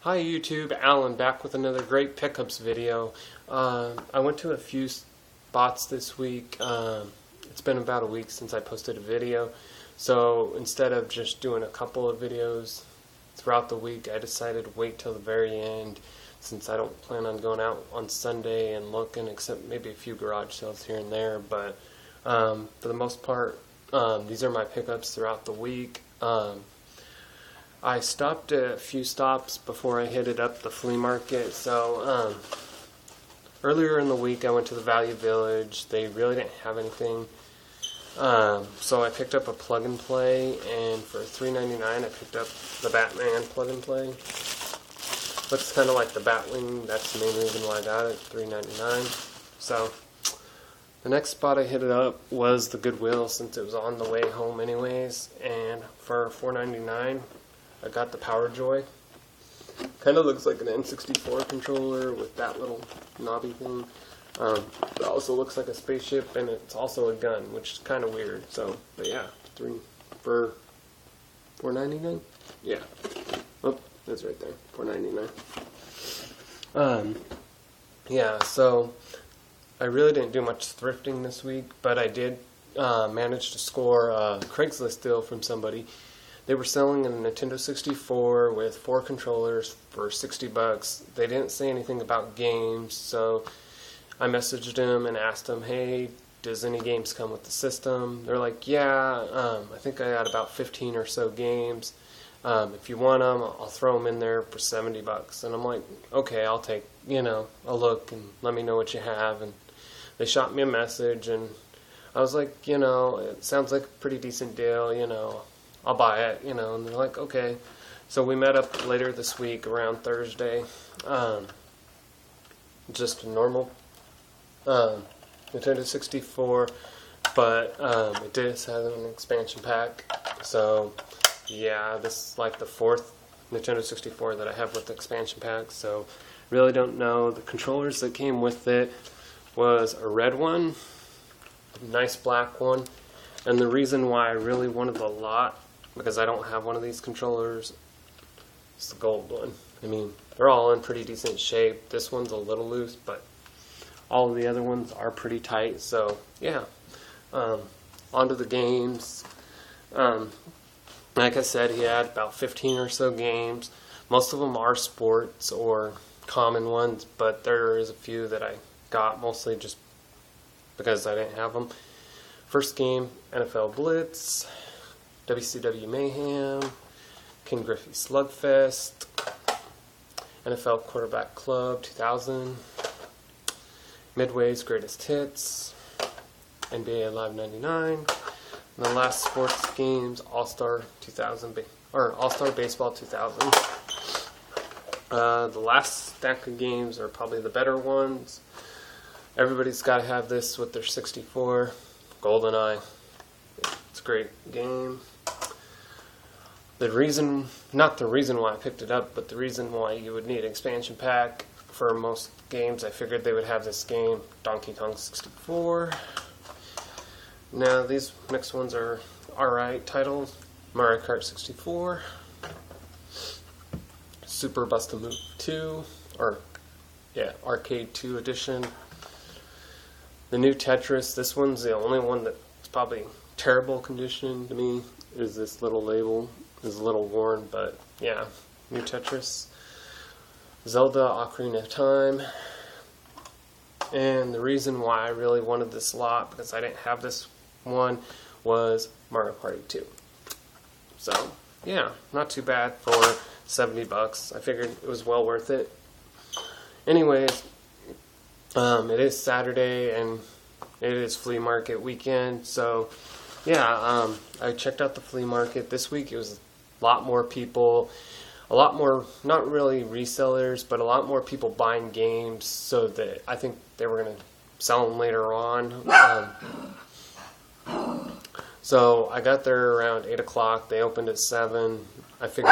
Hi YouTube, Alan back with another great pickups video. I went to a few spots this week. It's been about a week since I posted a video, so instead of just doing a couple of videos throughout the week, I decided to wait till the very end since I don't plan on going out on Sunday and looking, except maybe a few garage sales here and there. But for the most part, these are my pickups throughout the week. I stopped at a few stops before I headed up the flea market. So earlier in the week I went to the Value Village. They really didn't have anything. So I picked up a plug and play, and for $3.99 I picked up the Batman plug and play. Looks kind of like the Batwing. That's the main reason why I got it, $3.99. So the next spot I hit it up was the Goodwill, since it was on the way home anyways, and for $4.99 I got the Power Joy. Kind of looks like an N64 controller with that little knobby thing. It also looks like a spaceship, and it's also a gun, which is kind of weird. So, but yeah, for $4.99. Yeah. Oh, that's right there, $4.99. Yeah. So I really didn't do much thrifting this week, but I did manage to score a Craigslist deal from somebody. They were selling a Nintendo 64 with 4 controllers for $60. They didn't say anything about games, so I messaged them and asked them, hey, does any games come with the system? They're like, yeah, I think I got about 15 or so games. If you want them, I'll throw them in there for $70. And I'm like, okay, I'll take, a look and let me know what you have. And they shot me a message, and I was like, it sounds like a pretty decent deal, I'll buy it, and they're like, okay. So we met up later this week around Thursday. Just a normal Nintendo 64, but it does have an expansion pack. So yeah, this is like the 4th Nintendo 64 that I have with the expansion pack. So really don't know. The controllers that came with it was a red one, a nice black one, and the reason why I really wanted the lot, because I don't have one of these controllers, it's the gold one. I mean, they're all in pretty decent shape. This one's a little loose, but all of the other ones are pretty tight. So yeah, onto the games. Like I said, he had about 15 or so games. Most of them are sports or common ones, but there is a few that I got mostly just because I didn't have them. First game, NFL Blitz, WCW Mayhem, King Griffey Slugfest, NFL Quarterback Club 2000, Midway's Greatest Hits, NBA Live 99, and the last sports games, All-Star 2000 or All-Star Baseball 2000. The last stack of games are probably the better ones. Everybody's got to have this with their 64, GoldenEye. It's a great game. Not the reason why I picked it up, but the reason why you would need an expansion pack for most games, I figured they would have this game, Donkey Kong 64. Now these next ones are alright titles: Mario Kart 64, Super Bust-A-Move 2, Arcade 2 edition. The new Tetris, this one's the only one that's probably terrible condition to me, is this little label. Is a little worn, but yeah, new Tetris. Zelda Ocarina of Time. And the reason why I really wanted this lot, because I didn't have this one, was Mario Party 2. So yeah, not too bad for $70. I figured it was well worth it. Anyways, it is Saturday and it is flea market weekend, so yeah, I checked out the flea market this week. It was a lot more people, a lot more, not really resellers, but a lot more people buying games, so that I think they were going to sell them later on. So I got there around 8 o'clock. They opened at 7. I figured,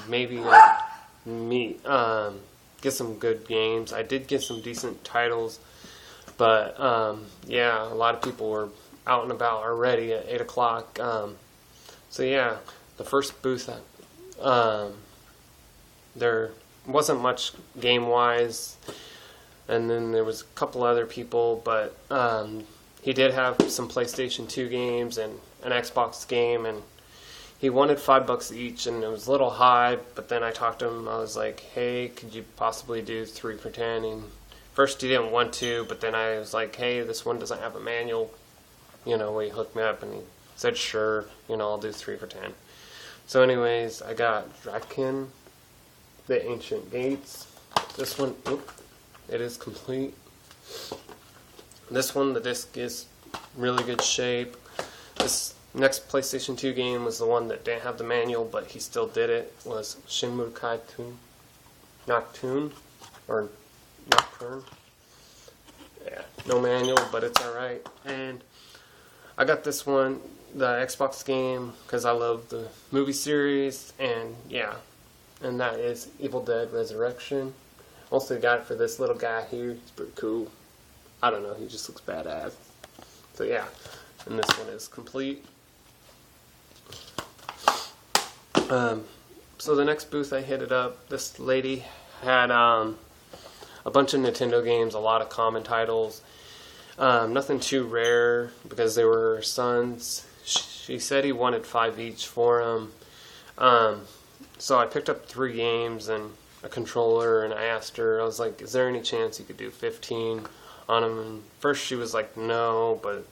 maybe I'd get some good games. I did get some decent titles, but yeah, a lot of people were out and about already at 8 o'clock. So yeah, the first booth, they're wasn't much game-wise. And then there was a couple other people, but he did have some PlayStation 2 games and an Xbox game, and he wanted $5 each, and it was a little high, but then I talked to him. I was like, hey, could you possibly do 3 for $10? And first he didn't want to, but then I was like, hey, this one doesn't have a manual. He hooked me up, and he said, sure, I'll do 3 for $10. So anyways, I got Draken, the Ancient Gates. This one, it is complete. This one, the disc is really good shape. This next PlayStation 2 game was the one that didn't have the manual, but he still did it. Was Shinmu Nocturne. Yeah, no manual, but it's alright. And I got this one, the Xbox game, because I love the movie series, and yeah, and that is Evil Dead Resurrection. Also got it for this little guy here. He's pretty cool. I don't know, he just looks badass. So yeah, and this one is complete. So the next booth I hit it up, this lady had a bunch of Nintendo games, a lot of common titles. Nothing too rare because they were her son's. She said he wanted 5 each for him. So I picked up 3 games and a controller, and I asked her, I was like, is there any chance you could do 15 on them? And first she was like, no, but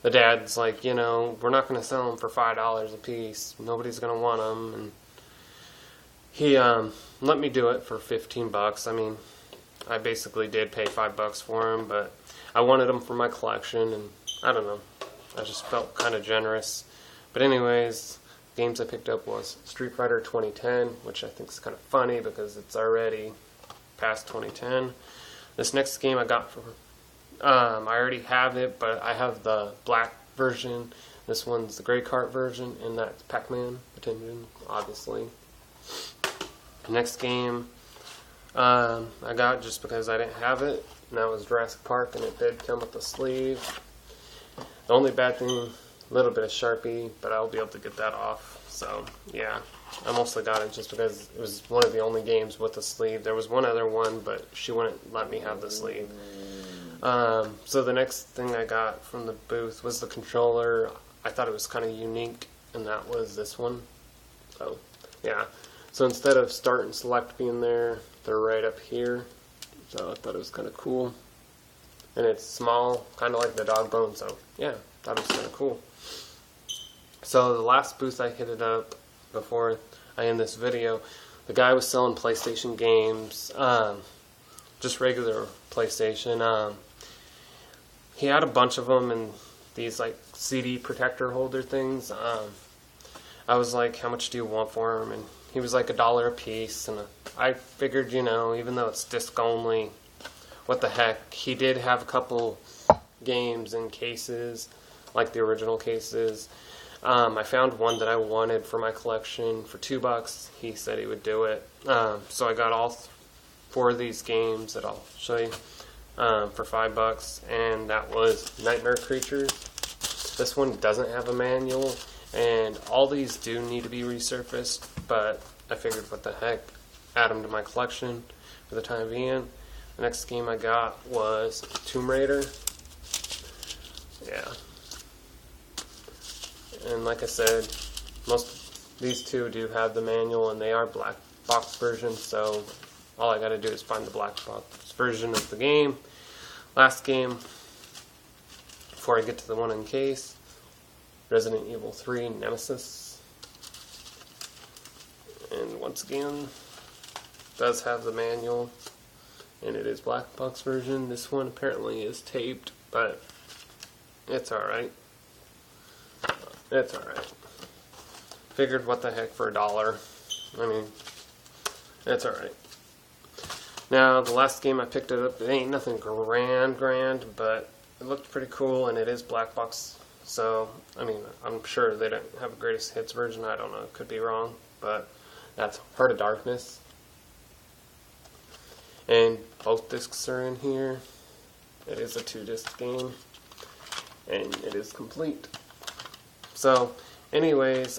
the dad's like, we're not going to sell them for $5 a piece. Nobody's going to want them. And he let me do it for $15. I mean, I basically did pay $5 for them, but I wanted them for my collection, and I don't know. I just felt kind of generous. But anyways, games I picked up was Street Fighter 2010, which I think is kind of funny because it's already past 2010. This next game I got for I already have it, but I have the black version. This one's the gray cart version, and that's Pac-Man attention, obviously. Next game I got just because I didn't have it, and that was Jurassic Park, and it did come with a sleeve. The only bad thing, a little bit of Sharpie, but I'll be able to get that off. So yeah, I mostly got it just because it was one of the only games with a sleeve. There was one other one, but she wouldn't let me have the sleeve. So the next thing I got from the booth was the controller. I thought it was kind of unique, and that was this one. So yeah, so instead of start and select being there, they're right up here. So I thought it was kind of cool, and it's small, kind of like the dog bone. So yeah, thought it was kind of cool. So the last booth I hit it up before I end this video, the guy was selling PlayStation games, just regular PlayStation. He had a bunch of them in these like CD protector holder things. I was like, how much do you want for them? And he was like $1 a piece, and I figured, even though it's disc only, what the heck. He did have a couple games in cases, like the original cases. I found one that I wanted for my collection for $2. He said he would do it. So I got all 4 of these games that I'll show you for $5, and that was Nightmare Creatures. This one doesn't have a manual, and all these do need to be resurfaced, but I figured, what the heck, add them to my collection for the time being. The next game I got was Tomb Raider. Yeah. And like I said, these 2 do have the manual, and they are black box versions, so all I gotta do is find the black box version of the game. Last game, before I get to the one in case, Resident Evil 3 Nemesis. And once again, does have the manual, and it is black box version. This one apparently is taped, but it's alright. It's alright. Figured, what the heck, for $1. I mean, it's alright. Now, the last game I picked it up, it ain't nothing grand, but it looked pretty cool, and it is black box. So, I mean, I'm sure they don't have a greatest hits version. I don't know, could be wrong, but that's Heart of Darkness. And both discs are in here. It is a 2-disc game, and it is complete. So, anyways,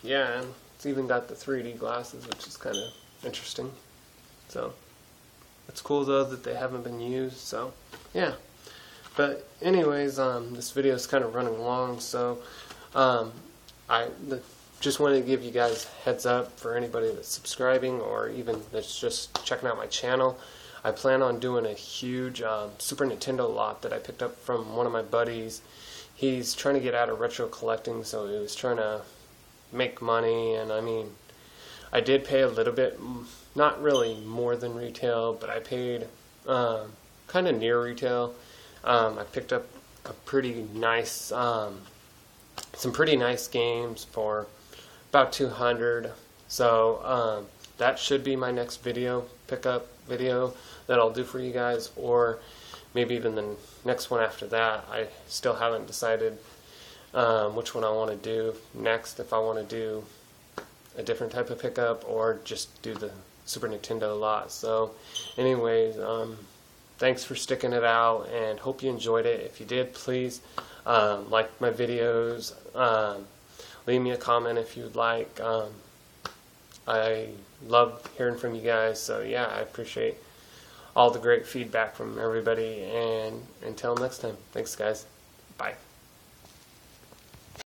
yeah, it's even got the 3D glasses, which is kind of interesting. So it's cool though that they haven't been used. So yeah. But anyways, this video is kind of running long, so I just wanted to give you guys a heads up for anybody that's subscribing or even that's just checking out my channel. I plan on doing a huge Super Nintendo lot that I picked up from one of my buddies. He's trying to get out of retro collecting, so he was trying to make money, and I mean, I did pay a little bit, not really more than retail, but I paid kind of near retail. I picked up a pretty nice, some pretty nice games for about $200. So that should be my next pickup video that I'll do for you guys, or maybe even the next one after that. I still haven't decided which one I want to do next, if I want to do a different type of pickup or just do the Super Nintendo lot. So anyways, thanks for sticking it out, and hope you enjoyed it. If you did, please like my videos, leave me a comment if you'd like. I love hearing from you guys, so yeah, I appreciate all the great feedback from everybody, and until next time, thanks guys, bye.